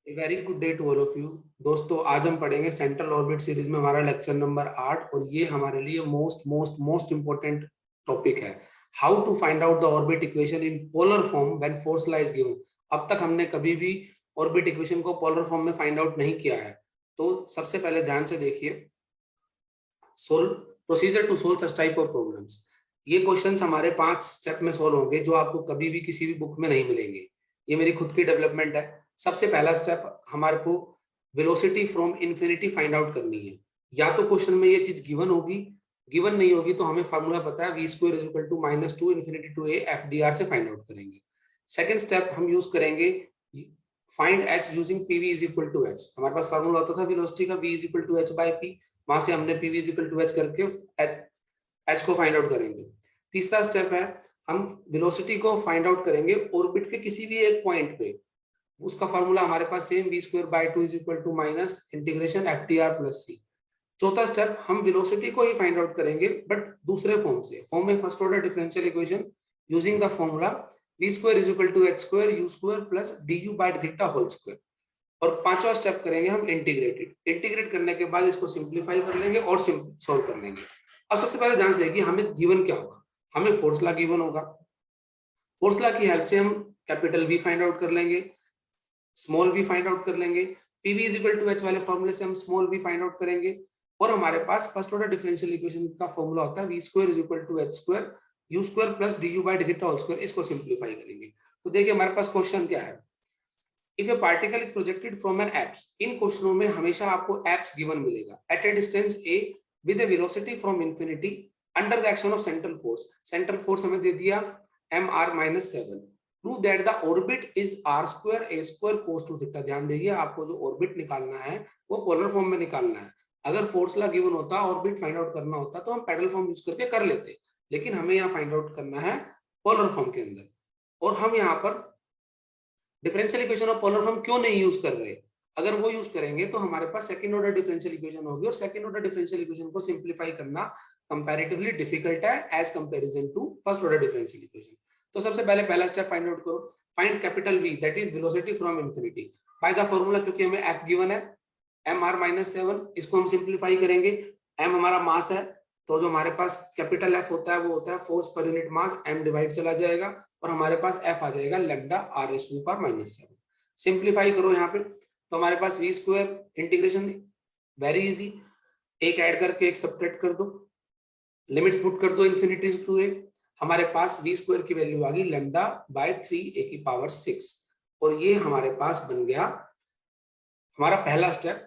Very good day to all of you. दोस्तों, आज हम पढ़ेंगे सेंट्रल ऑर्बिट सीरीज में हमारा लेक्चर नंबर 8 और ये हमारे लिए most most most important topic है। How to find out the orbit equation in polar form when force law is given. अब तक हमने कभी भी ऑर्बिट इक्वेशन को पोलर फॉर्म में फाइंड आउट नहीं किया है। तो सबसे पहले ध्यान से देखिए, solve procedure to solve such type of problems. ये क्वेश्चंस हमारे 5 स्टेप में सोल्व होंगे जो आपको कभी भी किसी भी बुक में नहीं मिलेंगे। ये मेरी खुद की डेवलपमेंट है। सबसे पहला स्टेप, हमारे को velocity from infinity find out करनी है। या तो क्वेश्चन में ये चीज गिवन होगी, गिवन नहीं होगी तो हमें फार्मूला पता है v square is equal to -2 infinity to a fdr से फाइंड आउट करेंगे। सेकंड स्टेप हम यूज करेंगे find h using pv is equal to h। हमारे पास फार्मूला होता था वेलोसिटी का v is equal to h by p, वहां से हमने pv is equal to h करके h को फाइंड आउट करेंगे। तीसरा स्टेप है हम वेलोसिटी को फाइंड आउट करेंगे ऑर्बिट के किसी भी एक पॉइंट पे। उसका फार्मूला हमारे पास same v square by 2 is equal to minus integration fdr plus c। चौथा स्टेप हम वेलोसिटी को ही फाइंड आउट करेंगे बट दूसरे फॉर्म से, फॉर्म में first order differential equation using the formula v square is equal to h square u square plus du by theta whole square. और पांचवा स्टेप करेंगे हम इंटीग्रेट करने के बाद इसको सिंप्लीफाई कर लेंगे और सॉल्व कर लेंगे। अब सबसे पहले ध्यान से देखिए, हमें गिवन क्या होगा। हमें फोर्स लॉ गिवन होगा। फोर्स लॉ की हेल्प से हम कैपिटल V फाइंड आउट कर लेंगे, स्मॉल v फाइंड आउट कर लेंगे। pv is equal to h वाले फॉर्मूले से हम स्मॉल v फाइंड आउट करेंगे। और हमारे पास फर्स्ट ऑर्डर डिफरेंशियल इक्वेशन का फॉर्मूला होता है v square is equal to h square u square plus du by theta whole square. इसको सिंप्लीफाई करेंगे। तो देखिए हमारे पास क्वेश्चन क्या है। If a particle is projected from an apse, इन क्वेश्चनों में हमेशा आपको एप्स गिवन मिलेगा at a distance a with a velocity from infinity under the action of central force. Central force हमें दे दिया mr-7। Prove that the orbit is r square a square cos 2 theta. ध्यान दीजिए, आपको जो orbit निकालना है वो पोलर फॉर्म में निकालना है। अगर फोर्स लॉ गिवन होता, ऑर्बिट फाइंड आउट करना होता तो हम पैडल फॉर्म यूज करके कर लेते, लेकिन हमें यहाँ फाइंड आउट करना है पोलर फॉर्म के अंदर। और हम यहाँ पर differential equation of polar form क्यों नहीं यूज कर रहे। अगर वो यूज करेंगे तो हमारे पास सेकंड ऑर्डर डिफरेंशियल इक्वेशन होगी और सेकंड ऑर्डर डिफरेंशियल इक्वेशन को सिंप्लीफाई करना कंपैरेटिवली डिफिकल्ट है as comparison to first order differential equation. तो सबसे पहले पहला स्टेप फाइंड आउट करो, find capital V that is velocity from infinity by the formula. क्योंकि हमें f गिवन है mr-7, इसको हम सिंप्लीफाई करेंगे। m हमारा मास है, तो जो हमारे पास कैपिटल F होता है वो होता है force per unit mass, m divide चला जाएगा और हमारे पास F आ जाएगा लैम्डा r⁻⁻⁷। सिंप्लीफाई करो यहाँ पे, तो हमारे पास v square integration very easy, एक ऐड करके एक सब्ट्रैक्ट कर दो, लिमिट्स पुट कर दो इंफिनिटी टू a। हमारे पास v स्क्वायर की वैल्यू आ गई लैम्डा बाय 3a⁻6 और ये हमारे पास बन गया हमारा पहला स्टेप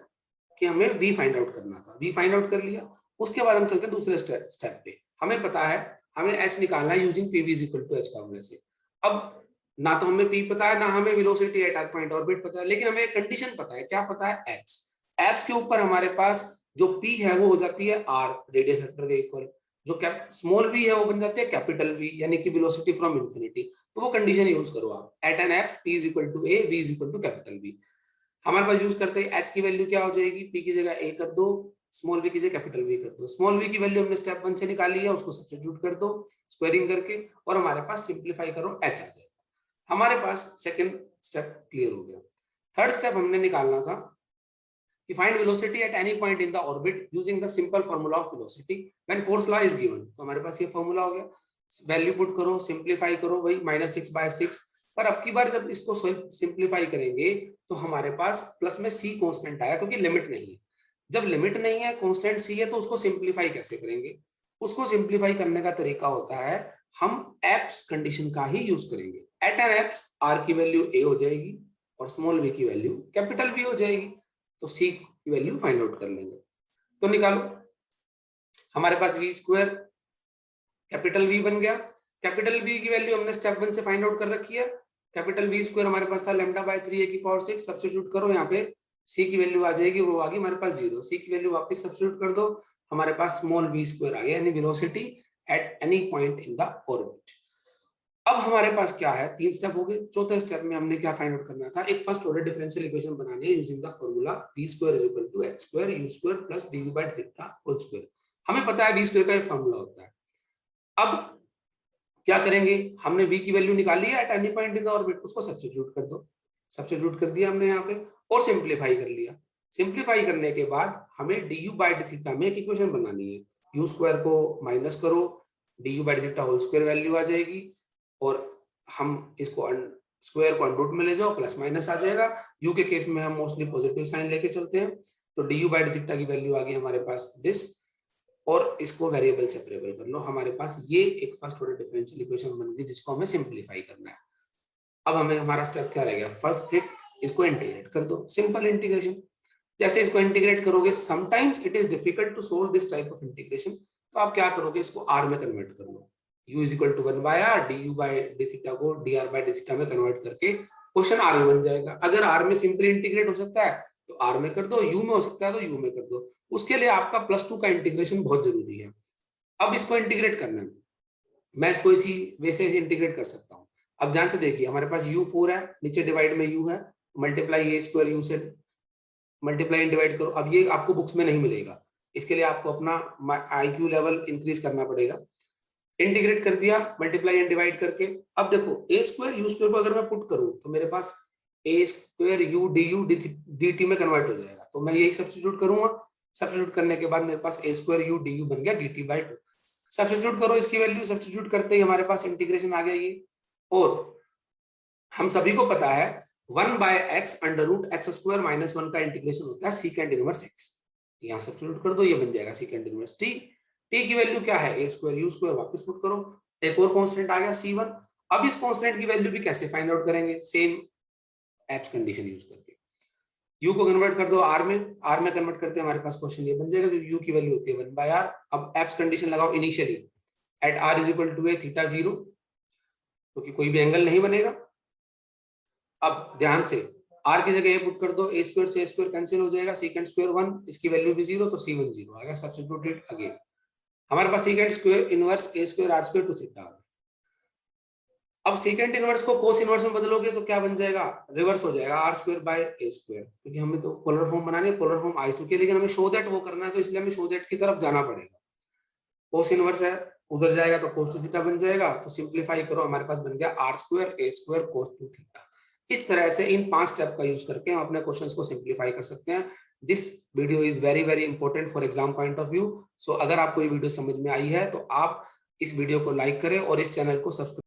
कि हमें v फाइंड आउट करना था। v फाइंड आउट कर लिया। उसके बाद हम चलते हैं दूसरे स्टेप पे। हमें पता है हमें h निकालना है using pv is equal to h फॉर्मूले से। अब ना तो हमें p पता है ना हमें velocity at R point orbit पता है, लेकिन हमें एक कंडीशन पता है। क्या पता है? x। एप्स के ऊपर हमारे पास जो p है वो हो जाती है r, रेडियस वेक्टर के इक्वल। जो स्मॉल v है वो बन जाती है कैपिटल V, यानी कि वेलोसिटी फ्रॉम इंफिनिटी। तो वो कंडीशन यूज करो आप, at an apse p is equal to a, v is equal to capital V। हमारे पास यूज करते हैं h की वैल्यू क्या हो जाएगी, p की जगह a कर दो, स्मॉल v की जगह कैपिटल V कर दो। स्मॉल v की वैल्यू हमने स्टेप 1 से निकाली है, उसको सब्स्टिट्यूट कर दो स्क्वायरिंग करके और हमारे पास सिंप्लीफाई करो h आ जाएगा। हमारे पास सेकंड स्टेप क्लियर हो गया। थर्ड स्टेप हमने निकालना था कि find velocity at any point in the orbit using the simple formula of velocity when force law is given. तो हमारे पास ये फार्मूला हो गया, वैल्यू पुट करो, सिंप्लीफाई करो, वही -6/6। पर अब की बार जब इसको सिंप्लीफाई करेंगे तो हमारे पास प्लस में c कांस्टेंट आया क्योंकि लिमिट नहीं है। जब लिमिट नहीं है, कांस्टेंट c है, तो उसको सिंप्लीफाई कैसे करेंगे? उसको सिंप्लीफाई करने का तरीका होता है हम एप्स कंडीशन का ही यूज करेंगे। एट एन एप्स r की वैल्यू a हो जाएगी और स्मॉल v की वैल्यू कैपिटल V हो जाएगी, तो c की वैल्यू फाइंड आउट कर लेंगे। तो निकालो, हमारे पास v स्क्वायर कैपिटल V बन गया। कैपिटल V की वैल्यू हमने स्टेप 1 से फाइंड आउट कर रखी है। कैपिटल V स्क्वायर हमारे पास था लैम्डा बाय 3a⁻6। सब्स्टिट्यूट करो, यहाँ पे c की वैल्यू आ जाएगी, वो आ गई हमारे पास 0। c की वैल्यू वापस सब्स्टिट्यूट कर दो, हमारे पास स्मॉल v स्क्वायर आ गया, यानी velocity at any point in the orbit. अब हमारे पास क्या है, 3 स्टेप हो गए। चौथे स्टेप में हमने क्या फाइंड आउट करना था, एक फर्स्ट ऑर्डर डिफरेंशियल इक्वेशन बनानी है using the formula v square is equal to h square u square plus du by theta whole square. हमें पता है v स्क्वायर का एक फार्मूला होता है। अब क्या करेंगे, हमने v की वैल्यू निकाली है at any point in the orbit, उसको सब्स्टिट्यूट कर दो। सब्स्टिट्यूट कर दिया हमने यहाँ पे और सिंप्लीफाई कर लिया। सिंप्लीफाई करने के बाद हमें du बाई डी थीटा में एक इक्वेशन बनानी है। यू स्क्वायर को माइनस करो, du by d theta whole square value आ जाएगी और हम इसको स्क्वायर को अंडर रूट में ले जाओ, प्लस माइनस आ जाएगा। यू के केस में हम मोस्टली पॉजिटिव साइन लेके चलते हैं, तो du बाई डी थीटा की वैल्यू आ गई हमारे पास दिस, और इसको वेरिएबल सेपरेबल कर लो। हमारे पास ये एक फर्स्ट ऑर्डर डिफरेंशियल इक्वेशन बन गई जिसको हमें सिंप्लीफाई करना है। अब हमें हमारा स्टेप क्या रह गया, फिफ्थ, इसको इंटीग्रेट कर दो, सिंपल इंटीग्रेशन। जैसे इसको इंटीग्रेट करोगे, sometimes it is difficult to solve this type of integration, तो आप क्या करोगे, इसको आर में कन्वर्ट कर लो। u is equal to 1 by r, du by D theta को dr बाय डी थीटा में कन्वर्ट करके क्वेश्चन आर में बन जाएगा। अगर आर में सिंपली इंटीग्रेट हो सकता है तो आर में कर दो, यू में हो सकता है तो यू में कर दो। उसके लिए आपका +2 का इंटीग्रेशन बहुत जरूरी है। अब इसको इंटीग्रेट करना है, मैं इसको इसी वैसे इंटीग्रेट कर सकता हूँ। अब ध्यान से देखिए, हमारे पास u4 है, नीचे डिवाइड में u है, मल्टीप्लाई a स्क्वायर u से मल्टीप्लाई एंड डिवाइड करो। अब ये आपको बुक्स में नहीं मिलेगा, इसके लिए आपको अपना IQ लेवल इंक्रीज करना पड़ेगा। इंटीग्रेट कर दिया मल्टीप्लाई एंड डिवाइड करके। अब देखो a स्क्वायर u स्क्वायर को अगर मैं पुट करूं तो मेरे पास a square u du dt में कन्वर्ट हो जाएगा, तो मैं यही सब्स्टिट्यूट करूंगा। सब्स्टिट्यूट करने के बाद मेरे पास a स्क्वायर u du बन गया dt बाय 2। सब्स्टिट्यूट करो इसकी वैल्यू, सब्स्टिट्यूट करते ही हमारे पास इंटीग्रेशन आ गया ये। और हम सभी को पता है 1 by x under root x square minus 1 का इंटीग्रेशन होता है सीकेंड इनवर्स x। यहाँ सब्स्टिट्यूट कर दो, ये बन जाएगा सीकेंड इनवर्स t। t की वैल्यू क्या है, a स्क्वायर u स्क्वायर, वापस पुट करो, एक और कांस्टेंट आ गया c1। अब इस कांस्टेंट की वैल्यू भी कैसे फाइंड आउट करेंगे, सेम एप्स कंडीशन यूज करके। u को कन्वर्ट कर दो r में, r में कन्वर्ट करते हैं हमारे पास क्वेश्चन ये बन जाएगा, क्योंकि u की वैल्यू होती है 1 बाय r। अब एप्स कंडीशन लगाओ initially, at r is equal to a theta 0, क्योंकि कोई भी एंगल नहीं बनेगा। अब ध्यान से r की जगह पुट कर दो, a स्क्वायर से a स्क्वायर कैंसिल हो जाएगा, सेकंड स्क्वायर 1, इसकी वैल्यू भी 0, तो c1 0 आ गया। सब्स्टिट्यूट इट अगेन, हमारे पास second square inverse a square r square to theta आ गया। अब सेकंड इनवर्स को कोस इनवर्स में बदलोगे तो क्या बन जाएगा, रिवर्स हो जाएगा, r square by a square, क्योंकि हमें तो पोलर फॉर्म बनानी है, पोलर फॉर्म आ चुकी है, लेकिन हमें शो दैट वो करना है, तो इसलिए हमें शो दैट की तरफ जाना पड़ेगा। कोस इनवर्स है, उधर जाएगा तो कोस टू थीटा बन जाएगा, तो सिंप्लीफाई करो, हमारे पास बन गया r square a square cos two theta. इस तरह से इन 5 स्टेप का यूज करके हम अपने क्वेश्चंस को सिंप्लीफाई कर सकते हैं। This video is very very important for exam point of view. So अगर आपको ये वीडियो समझ में आई है तो आप इस वीडियो को लाइक करें और इस चैनल को सब्सक्राइब